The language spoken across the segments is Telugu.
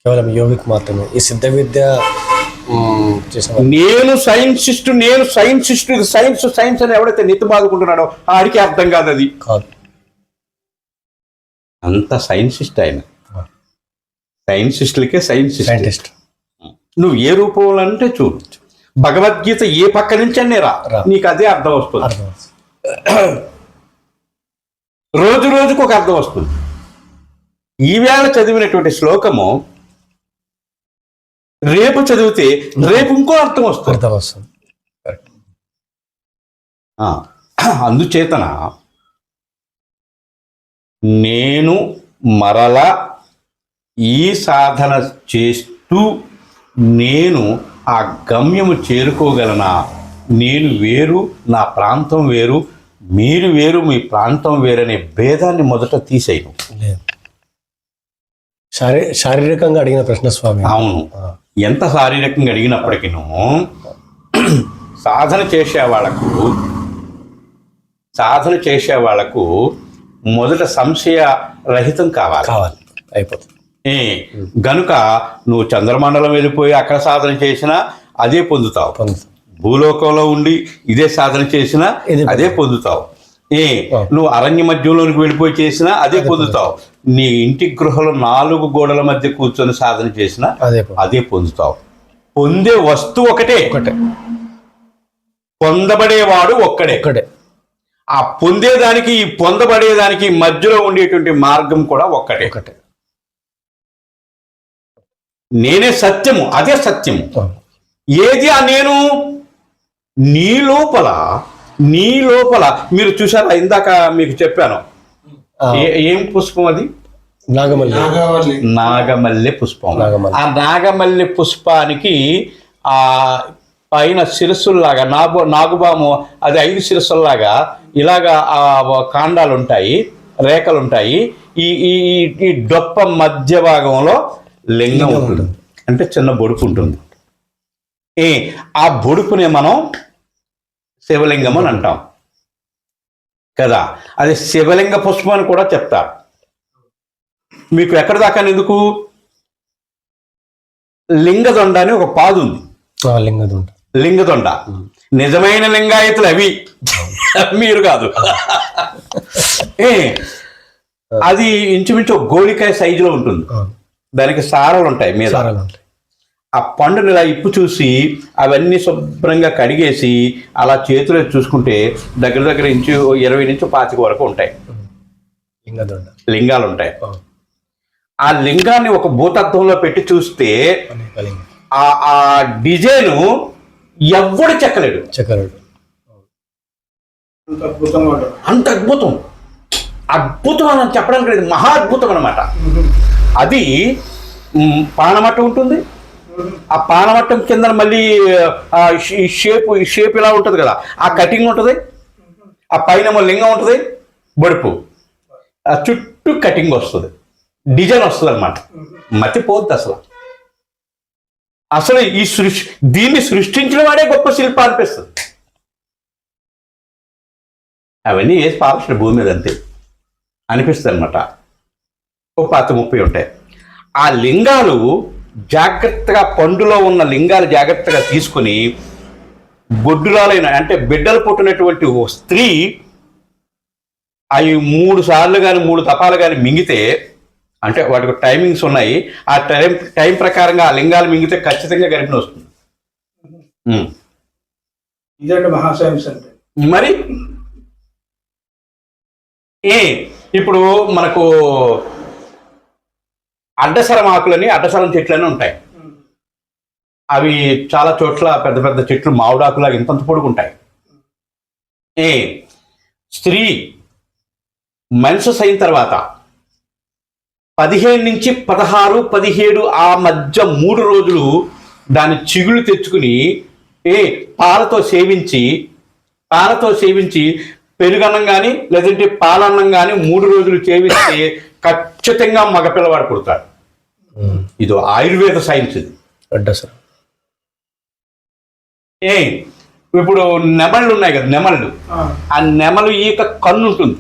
కేవలం యోగికి మాత్రమే ఈ సిద్ధ విద్య నేను సైన్సిస్ట్ సైన్స్ అని ఎవడైతే నెత్తి బాదుకుంటున్నాడో ఆడికి అర్థం కాదు అది కాదు. అంత సైన్సిస్ట్ ఆయన, సైన్సిస్టులకే సైంటిస్ట్. నువ్వు ఏ రూపంలో అంటే చూడు, భగవద్గీత ఏ పక్క నుంచి అన్నీ రా, నీకు అదే అర్థం వస్తుంది. రోజు రోజుకు ఒక అర్థం వస్తుంది. ఈవేళ చదివినటువంటి శ్లోకము రేపు చదివితే రేపు ఇంకో అర్థం వస్తుంది. అందుచేతన నేను మరల ఈ సాధన చేస్తూ నేను ఆ గమ్యము చేరుకోగలనా? నేను వేరు, నా ప్రాంతం వేరు, మీరు వేరు, మీ ప్రాంతం వేరనే భేదాన్ని మొదట తీసేయను. శారీరకంగా అడిగిన ప్రశ్న స్వామి. అవును, ఎంత శారీరకంగా అడిగినప్పటికీను సాధన చేసే వాళ్ళకు మొదట సంశయ రహితం కావాలి. అయిపోతుంది. గనుక నువ్వు చంద్రమండలం వెళ్ళిపోయి అక్కడ సాధన చేసినా అదే పొందుతావు, భూలోకంలో ఉండి ఇదే సాధన చేసినా అదే పొందుతావు, నువ్వు అరణ్య మధ్యంలోనికి వెళ్ళిపోయి చేసినా అదే పొందుతావు, నీ ఇంటి గృహలో 4 గోడల మధ్య కూర్చొని సాధన చేసినా అదే పొందుతావు. పొందే వస్తువు ఒకటే, పొందబడేవాడు ఒక్కడే. ఆ పొందేదానికి ఈ పొందబడేదానికి మధ్యలో ఉండేటువంటి మార్గం కూడా ఒక్కటే. నేనే సత్యము, అదే సత్యము. ఏది ఆ నేను? నీ లోపల మీరు చూసారా, ఇందాక మీకు చెప్పాను, ఏం పుష్పం అది? నాగమల్లె పుష్పం. ఆ నాగమల్లె పుష్పానికి ఆ పైన శిరస్సుల్లాగా నాగుబాము అది 5 శిరస్సుల్లాగా ఇలాగా ఆ కాండాలు ఉంటాయి, రేఖలు ఉంటాయి. ఈ డొప్ప మధ్య భాగంలో లింగం ఉంటుంది, అంటే చిన్న బొడుపు ఉంటుంది. ఆ బొడుపునే మనం శివలింగం అని అంటాం కదా. అది శివలింగ పుష్పం అని కూడా చెప్తారు. మీకు ఎక్కడ దాకా ఎందుకు? లింగదొండ అని ఒక పాదు ఉంది. లింగదొండ నిజమైన లింగాయతులు అవి, మీరు కాదు. అది ఇంచుమించు గోళికాయ సైజులో ఉంటుంది. దానికి సారలు ఉంటాయి మీద. ఆ పండుని ఇలా ఇప్పు చూసి అవన్నీ శుభ్రంగా కడిగేసి అలా చేతిలో చూసుకుంటే దగ్గర 20 నుంచి 25 వరకు ఉంటాయి లింగాలు ఉంటాయి. ఆ లింగాన్ని ఒక భూతత్వంలో పెట్టి చూస్తే ఆ డిజైను ఎవ్వడు చెక్కలేడు. అంత అద్భుతం అని చెప్పడానికి లేదు, మహా అద్భుతం అనమాట. అది పానమట్టం ఉంటుంది. ఆ పానమట్టం కింద మళ్ళీ ఈ షేప్ ఇలా ఉంటుంది కదా, ఆ కటింగ్ ఉంటుంది. ఆ పైన లింగం ఉంటుంది, బొడుపు, ఆ చుట్టూ కటింగ్ వస్తుంది, డిజైన్ వస్తుంది అనమాట. మతిపోద్ది అసలు ఈ దీన్ని సృష్టించిన వాడే గొప్ప శిల్ప అనిపిస్తుంది. అవన్నీ వేసి పాల్సిన భూమి మీద అంతే అనిపిస్తుంది అనమాట. 30 ఉంటాయి. ఆ లింగాలు జాగ్రత్తగా, పండులో ఉన్న లింగాలు జాగ్రత్తగా తీసుకుని బొడ్డురాలైన అంటే బిడ్డలు పుట్టినటువంటి ఓ స్త్రీ అవి 3 సార్లు కానీ 3 తపాలు కానీ మింగితే, అంటే వాటికి టైమింగ్స్ ఉన్నాయి, ఆ టైం ప్రకారంగా ఆ లింగాలు మింగితే ఖచ్చితంగా గర్భిణి వస్తుంది. మరి ఇప్పుడు మనకు అడ్డసరం ఆకులని, అడ్డసరం చెట్లని ఉంటాయి. అవి చాలా చోట్ల పెద్ద పెద్ద చెట్లు మామిడాకులాగా ఇంతంత పొడుగుంటాయి. స్త్రీ మెన్సెస్ అయిన తర్వాత 15 నుంచి 16, 17 ఆ మధ్య 3 రోజులు దాని చిగుళ్ళు తెచ్చుకుని పాలతో సేవించి పెరుగన్నం కానీ లేదంటే పాలన్నం కానీ 3 రోజులు సేవిస్తే ఖచ్చితంగా మగపిల్లవాడు పుడతాడు. ఇది ఆయుర్వేద సైన్స్. ఇది ఇప్పుడు నెమళ్ళు ఉన్నాయి కదా, నెమళ్ళు, ఆ నెమలు ఈక కన్ను ఉంటుంది.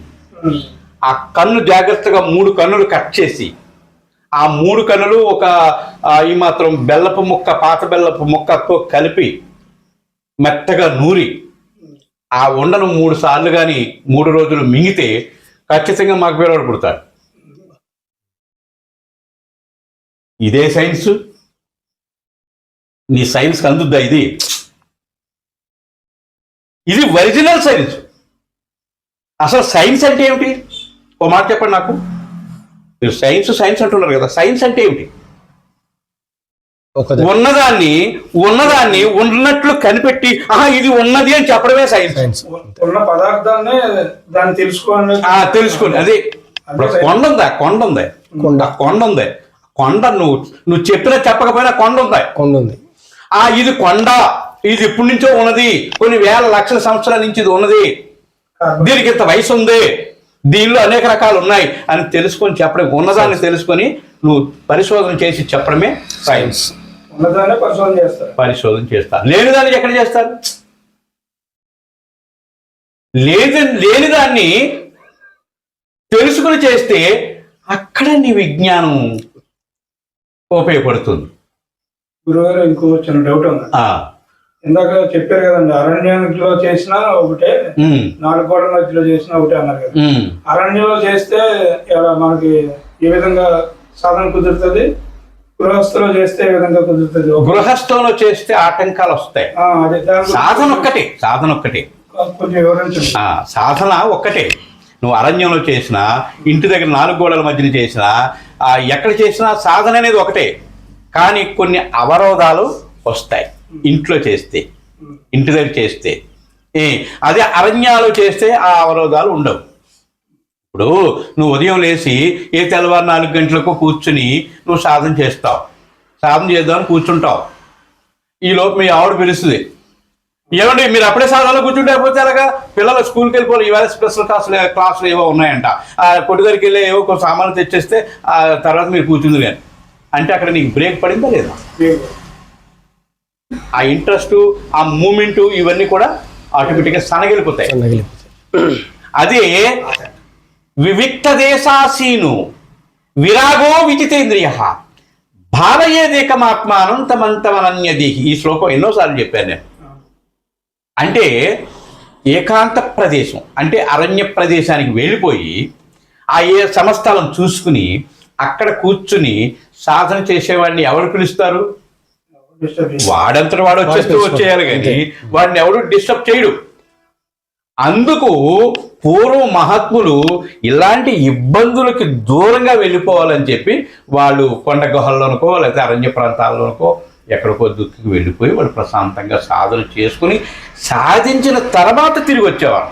ఆ కన్ను జాగ్రత్తగా 3 కన్నులు కట్ చేసి ఆ 3 కణులు ఒక ఈ మాత్రం బెల్లపు ముక్క, పాత బెల్లపు ముక్కతో కలిపి మెత్తగా నూరి ఆ ఉండను 3 సార్లు కానీ 3 రోజులు మింగితే ఖచ్చితంగా మాకు పిల్లవాడు పుడతాడు. ఇదే సైన్స్. నీ సైన్స్కి అందుద్దా ఇది? ఇది ఒరిజినల్ సైన్స్. అసలు సైన్స్ అంటే ఏమిటి? ఓ మాట చెప్పండి నాకు. మీరు సైన్స్ సైన్స్ అంటున్నారు కదా, సైన్స్ అంటే ఏమిటి? ఉన్నదాన్ని ఉన్నట్లు కనిపెట్టి ఇది ఉన్నది అని చెప్పడమే సైన్స్. ఉన్న పదార్థాన్ని దాన్ని తెలుసుకోండి. అదే కొండ ఉంది. కొండ నువ్వు చెప్పినా చెప్పకపోయినా కొండ ఉంది. ఇది కొండ, ఇది ఇప్పటి నుంచో ఉన్నది, కొన్ని వేల లక్షల సంవత్సరాల నుంచి ఇది ఉన్నది, దీనికి ఇంత వయసు ఉంది, దీనిలో అనేక రకాలు ఉన్నాయి అని తెలుసుకొని చెప్పడం, ఉన్నదాన్ని తెలుసుకొని నువ్వు పరిశోధన చేసి చెప్పడమే సైన్స్. పరిశోధన చేస్తారు. లేనిదాన్ని ఎక్కడ చేస్తారు? లేనిదాన్ని తెలుసుకుని చేస్తే అక్కడ నీ విజ్ఞానం ఉపయోగపడుతుంది. గురుగారు, ఇంకో చిన్న డౌట్ ఉంది. ఇందాక చెప్పారు కదండి, అరణ్యంలో చేసినా ఒకటే, 4 గోడల మధ్యలో చేసినా ఒకటే అన్నారు కదా. అరణ్యంలో చేస్తే మనకి ఏ విధంగా సాధన కుదురుతుంది? గృహస్థలో చేస్తే ఏ విధంగా కుదురుతుంది? గృహస్థంలో చేస్తే ఆటంకాలు వస్తాయి. సాధన ఒక్కటే. కొంచెం వివరించండి. సాధన ఒక్కటే. నువ్వు అరణ్యంలో చేసినా, ఇంటి దగ్గర 4 గోడల మధ్యన చేసినా, ఎక్కడ చేసినా సాధన అనేది ఒకటే. కానీ కొన్ని అవరోధాలు వస్తాయి ఇంట్లో చేస్తే, ఇంటి దగ్గర చేస్తే. అదే అరణ్యాలు చేస్తే ఆ అవరోధాలు ఉండవు. ఇప్పుడు నువ్వు ఉదయం లేచి తెల్లవారు 4 గంటలకు కూర్చుని నువ్వు సాధన చేస్తావు. సాధన చేద్దామని కూర్చుంటావు. ఈలోపు మీ ఆవిడ పిలుస్తుంది, ఏమండి మీరు అప్పుడే సాధనలో కూర్చుంటే అయిపోతే అలాగా, పిల్లలు స్కూల్కి వెళ్ళిపోవాలి, ఇవాళ స్పెషల్ క్లాసులు ఏవో ఉన్నాయంట, కొట్టు దగ్గరికి వెళ్ళి ఏవో కొంచెం సామాన్లు తెచ్చేస్తే తర్వాత మీరు కూర్చుంది కానీ అంటే అక్కడ నీకు బ్రేక్ పడిందా లేదా? ఆ ఇంట్రెస్ట్, ఆ మూమెంటు ఇవన్నీ కూడా ఆటోమేటిక్గా సనగిలిపోతాయి. అదే వివిక్త దేశాసీను విరాగో విజితేంద్రియ భావయేదేకమాత్మానంతమంతమనన్యదేహి. ఈ శ్లోకం ఎన్నోసార్లు చెప్పాను నేను. అంటే ఏకాంత ప్రదేశం అంటే అరణ్య ప్రదేశానికి వెళ్ళిపోయి ఆ సమస్థలం చూసుకుని అక్కడ కూర్చుని సాధన చేసేవాడిని ఎవరు పిలుస్తారు? వాడంతటి వాడు వచ్చేయాలి కానీ వాడిని ఎవడు డిస్టర్బ్ చేయడు. అందుకు పూర్వ మహాత్ములు ఇలాంటి ఇబ్బందులకి దూరంగా వెళ్ళిపోవాలని చెప్పి వాళ్ళు కొండ గుహల్లోనుకో లేకపోతే అరణ్య ప్రాంతాల్లోనుకో ఎక్కడికో దుక్కి వెళ్ళిపోయి వాళ్ళు ప్రశాంతంగా సాధన చేసుకుని సాధించిన తర్వాత తిరిగి వచ్చేవారు.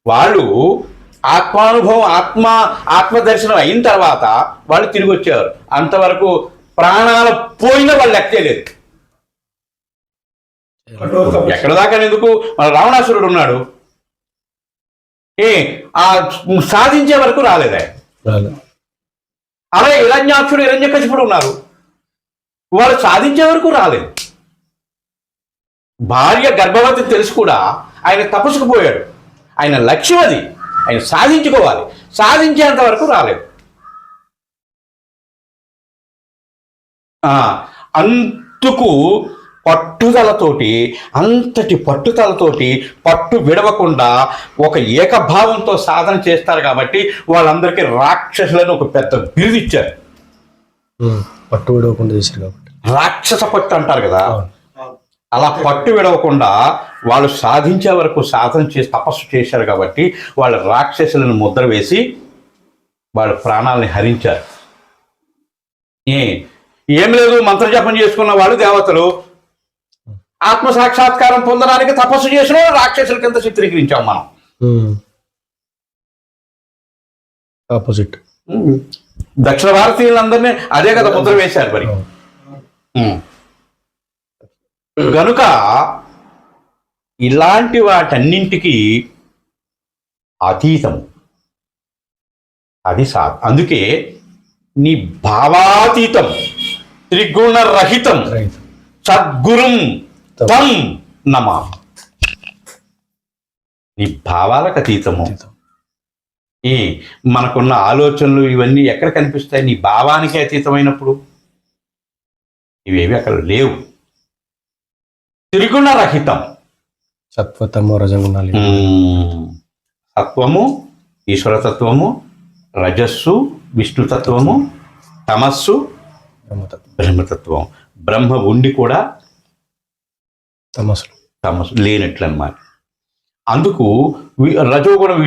వాళ్ళు ఆత్మానుభవం, ఆత్మదర్శనం అయిన తర్వాత వాళ్ళు తిరిగి వచ్చేవారు. అంతవరకు ప్రాణాలు పోయినా వాళ్ళు లెక్కలేదు. ఎక్కడ దాకా ఎందుకు? మన రావణాసురుడు ఉన్నాడు, సాధించే వరకు రాలేదు ఆయన. అలాగే హిరణ్యాక్షుడు, హిరణ్యకశిపుడు ఉన్నారు, వాళ్ళు సాధించే వరకు రాలేదు. భార్య గర్భవతి తెలుసు కూడా ఆయన తపస్సుకు పోయాడు. ఆయన లక్ష్యం అది, ఆయన సాధించుకోవాలి, సాధించేంత వరకు రాలేదు. అందుకు పట్టుదలతోటి, అంతటి పట్టుదలతోటి పట్టు విడవకుండా ఒక ఏకభావంతో సాధన చేస్తారు కాబట్టి వాళ్ళందరికీ రాక్షసులని ఒక పెద్ద బిరుదు ఇచ్చారు. పట్టు విడవకుండా చేశారు కాబట్టి రాక్షస పట్టు అంటారు కదా, అలా పట్టు విడవకుండా వాళ్ళు సాధించే వరకు సాధన చేసి తపస్సు చేశారు కాబట్టి వాళ్ళు రాక్షసులను ముద్ర వేసి వాళ్ళ ప్రాణాలని హరించారు. ఏం లేదు, మంత్రజపం చేసుకున్న వాళ్ళు దేవతలు, ఆత్మ సాక్షాత్కారం పొందడానికి తపస్సు చేసిన రాక్షసుల కింద చిత్రీకరించాం మనం. ఆపోజిట్. దక్షిణ భారతీయులందరినీ అదే కదా ముద్ర వేశారు మరి. గనుక ఇలాంటి వాటన్నింటికి అతీతం అది అందుకే నీ భావాతీతం, త్రిగుణరహితం, సద్గురుం త్వం నమః. నీ భావాలకు అతీతము, ఈ మనకున్న ఆలోచనలు ఇవన్నీ ఎక్కడ కనిపిస్తాయి? నీ భావానికి అతీతమైనప్పుడు ఇవేవి అక్కడ లేవు. త్రిగుణ రహితం. సత్వతమో రజగుణాలు. సత్వము ఈశ్వరతత్వము, రజస్సు విష్ణుతత్వము, తమస్సు బ్రహ్మతత్వం. బ్రహ్మ ఉండి కూడా తమస్సు లేనట్లు అన్నమాట. అందుకు రజోగుణం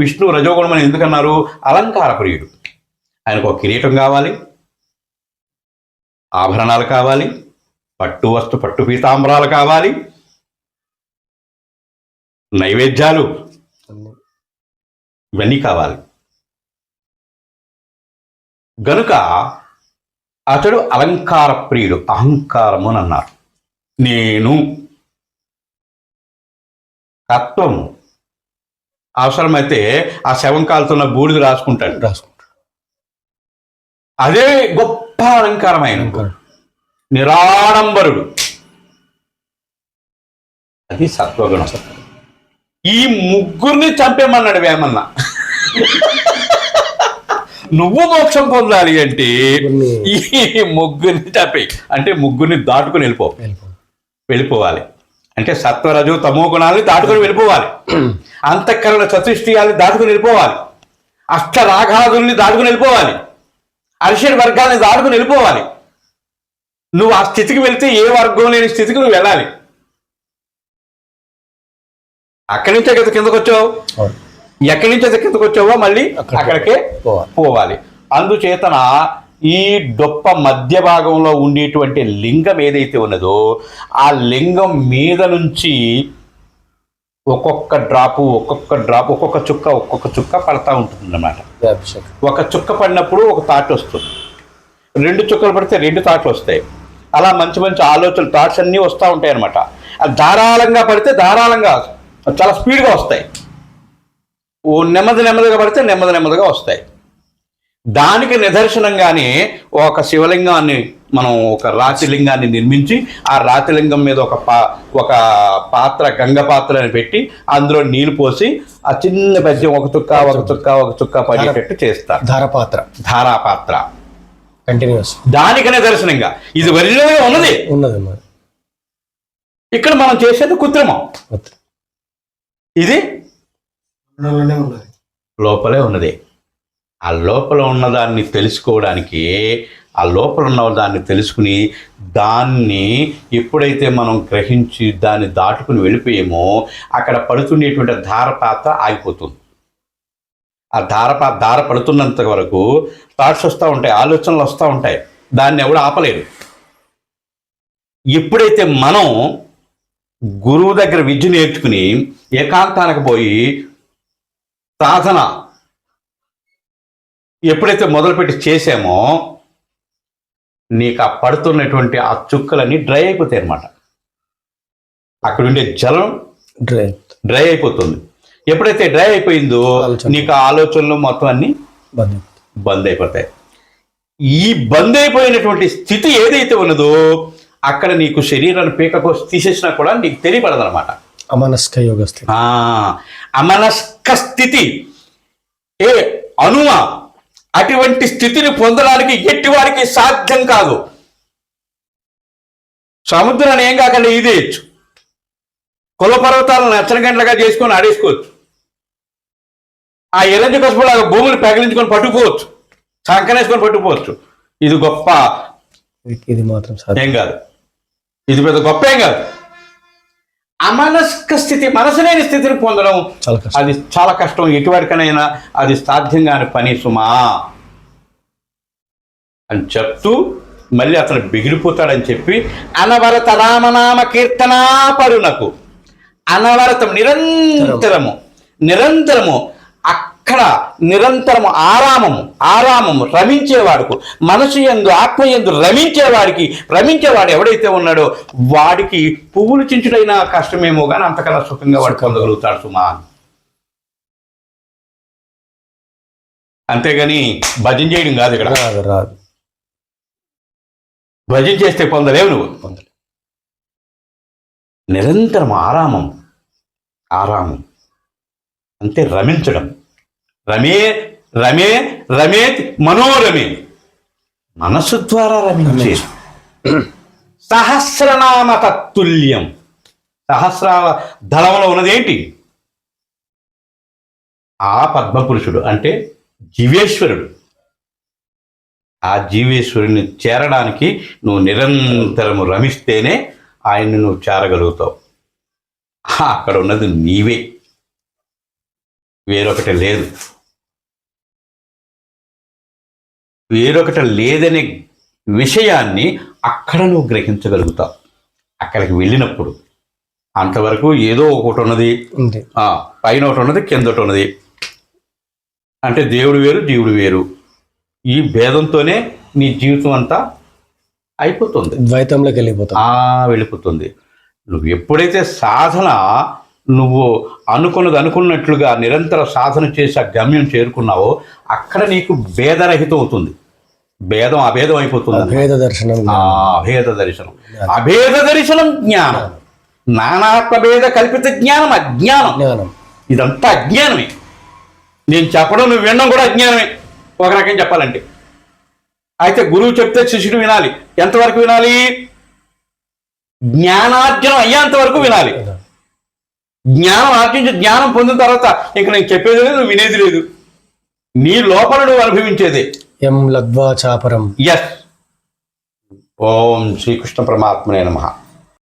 విష్ణు రజోగుణం అని ఎందుకన్నారు? అలంకార ప్రియుడు. ఆయనకు ఒక కిరీటం కావాలి, ఆభరణాలు కావాలి, పట్టు పీతాంబరాలు కావాలి, నైవేద్యాలు ఇవన్నీ కావాలి. గనుక అతడు అలంకార ప్రియుడు. అహంకారము అని అన్నారు. నేను తత్వము. అవసరమైతే ఆ శవం కాలుతున్న బూడిద రాసుకుంటాడు. అదే గొప్ప అలంకారమైన నిరాడంబరుడు. అది సత్వగుణం. ఈ ముగ్గురిని చంపేమన్నాడు వేమన్న. నువ్వు మోక్షం పొందాలి అంటే ఈ ముగ్గురిని చంపే, అంటే ముగ్గురిని దాటుకుని వెళ్ళిపోవాలి. అంటే సత్వరజు తమో గుణాలని దాటుకుని వెళ్ళిపోవాలి. అంతఃకరణ చతుష్టయాన్ని దాటుకుని వెళ్ళిపోవాలి. అష్టరాఘాదుల్ని దాటుకుని వెళ్ళిపోవాలి. అరిషడ్ వర్గాన్ని దాటుకుని వెళ్ళిపోవాలి. నువ్వు ఆ స్థితికి వెళ్తే ఏ వర్గం లేని స్థితికి నువ్వు వెళ్ళాలి. అక్కడి నుంచే కదా కిందకు వచ్చావు. ఎక్కడి నుంచి అయితే కిందకు వచ్చావో మళ్ళీ అక్కడికే పోవాలి. అందుచేతన ఈ డొప్ప మధ్య భాగంలో ఉండేటువంటి లింగం ఏదైతే ఉన్నదో ఆ లింగం మీద నుంచి ఒక్కొక్క చుక్క పడతా ఉంటుంది అన్నమాట. ఒక చుక్క పడినప్పుడు ఒక థాట్ వస్తుంది, 2 చుక్కలు పడితే 2 థాట్లు వస్తాయి. అలా మంచి మంచి ఆలోచనలు థాట్స్ అన్నీ వస్తూ ఉంటాయి అన్నమాట. అది ధారాళంగా పడితే ధారాళంగా చాలా స్పీడ్గా వస్తాయి. నెమ్మదిగా పడితే నెమ్మదిగా వస్తాయి. దానికి నిదర్శనంగానే ఒక శివలింగాన్ని మనం ఒక రాతిలింగాన్ని నిర్మించి ఆ రాతిలింగం మీద ఒక పాత్ర గంగ పాత్ర అని పెట్టి అందులో నీళ్లు పోసి ఆ చిన్న పద్యం ఒక చుక్క పడేటట్టు చేస్తారు. ధారాపాత్ర కంటిన్యూస్. దానికి నిదర్శనంగా ఇది ఒరిజినల్గా ఉన్నది. ఇక్కడ మనం చేసేది కృత్రిమం. ఇది లోపలే ఉన్నది. ఆ లోపల ఉన్నదాన్ని తెలుసుకోవడానికి, ఆ లోపల ఉన్న దాన్ని తెలుసుకుని దాన్ని ఎప్పుడైతే మనం గ్రహించి దాన్ని దాటుకుని వెళ్ళిపోయామో అక్కడ పడుతుండేటువంటి ధారపాత్ర ఆగిపోతుంది. ఆ ధార పడుతున్నంత వరకు థాట్స్ వస్తూ ఉంటాయి, ఆలోచనలు వస్తూ ఉంటాయి. దాన్ని ఎవడు ఆపలేడు. ఎప్పుడైతే మనం గురువు దగ్గర విద్య నేర్చుకుని ఏకాంతానికి పోయి సాధన ఎప్పుడైతే మొదలుపెట్టి చేసామో నీకు ఆ పడుతున్నటువంటి ఆ చుక్కలన్నీ డ్రై అయిపోతాయి అన్నమాట. అక్కడ ఉండే జలం డ్రై అయిపోతుంది. ఎప్పుడైతే డ్రై అయిపోయిందో నీకు ఆ ఆలోచనలు మొత్తం అన్ని బంద్ అయిపోతాయి. ఈ బంద్ అయిపోయినటువంటి స్థితి ఏదైతే ఉన్నదో అక్కడ నీకు శరీరాన్ని పీకకోసి తీసేసినా కూడా నీకు తెలియపడదన్నమాట. అమనస్క యోగ స్థితి. అమనస్క స్థితి అనుమ. అటువంటి స్థితిని పొందడానికి ఎట్టి వారికి సాధ్యం కాదు. సముద్రాన్ని ఏం కాకుండా ఇదేయచ్చు, కుల పర్వతాలను నచ్చనగంటలుగా చేసుకొని ఆడేసుకోవచ్చు, ఆ ఎరంజ కసుపులాగా భూమిని పెగలించుకొని పట్టుకుపోవచ్చు, సంకనేసుకొని పట్టుకుపోవచ్చు. ఇది గొప్ప ఇది మాత్రం ఏం కాదు, ఇది పెద్ద గొప్ప ఏం కాదు. అమనస్క స్థితి, మనసులేని స్థితిని పొందడం అది చాలా కష్టం. ఎటువారికైనా అది సాధ్యం కాని పని సుమా అని చెప్తూ మళ్ళీ అతను బిగిలిపోతాడని చెప్పి అనవరత రామనామ కీర్తనా పరునకు, అనవరతం నిరంతరము అక్కడ నిరంతరము ఆరామము రమించేవాడుకు, మనసు యందు ఆత్మయందు రమించేవాడు ఎవడైతే ఉన్నాడో వాడికి పువ్వులు చించుడైనా కష్టమేమో కానీ అంతకన్నా సుఖంగా వాడు పొందగలుగుతాడు సుమా. అంతేగాని భజన చేయడం కాదు ఇక్కడ. రాదు. భజన చేస్తే పొందలేవు నువ్వు. నిరంతరం ఆరామం అంతే, రమించడం. రమే రమే రమేత్ మనోరమే, మనసు ద్వారా రమించే. సహస్రనామ తత్తుల్యం, సహస్ర దళంలో ఉన్నదేంటి? ఆ పద్మపురుషుడు అంటే జీవేశ్వరుడు. ఆ జీవేశ్వరుని చేరడానికి నువ్వు నిరంతరము రమిస్తేనే ఆయన్ని నువ్వు చేరగలుగుతావు. అక్కడ ఉన్నది నీవే, వేరొకటి లేదు. వేరొకటి లేదనే విషయాన్ని అక్కడ నువ్వు గ్రహించగలుగుతావు. అక్కడికి వెళ్ళినప్పుడు అంతవరకు ఏదో ఒకటి ఉన్నది, ఉంది. పైన ఒకటి ఉన్నది, కింద ఒకటి ఉన్నది. అంటే దేవుడు వేరు, జీవుడు వేరు. ఈ భేదంతోనే నీ జీవితం అంతా అయిపోతుంది, ద్వైతంలోకి వెళ్ళిపోతాం. వెళ్ళిపోతుంది. నువ్వు ఎప్పుడైతే సాధన నువ్వు అనుకున్నట్లుగా నిరంతర సాధన చేసి ఆ గమ్యం చేరుకున్నావో అక్కడ నీకు భేదరహితం అవుతుంది. భేదం అభేదం అయిపోతుంది. అభేద దర్శనం, అభేద దర్శనం, అభేద దర్శనం జ్ఞానం. నానాత్మభేద కల్పిత జ్ఞానం అజ్ఞానం. జ్ఞానం ఇదంతా అజ్ఞానమే. నేను చెప్పడం నువ్వు వినడం కూడా అజ్ఞానమే ఒక రకం చెప్పాలంటే. అయితే గురువు చెప్తే శిష్యుడు వినాలి. ఎంతవరకు వినాలి? జ్ఞానార్జనం అయ్యేంత వరకు వినాలి. జ్ఞానం ఆర్జించి జ్ఞానం పొందిన తర్వాత ఇంక నేను చెప్పేది లేదు, నువ్వు వినేది లేదు. నీ లోపల నువ్వు అనుభవించేదే. ఎం లద్వా చాపరం. ఎస్. ఓం శ్రీకృష్ణ పరమాత్మనే నమః.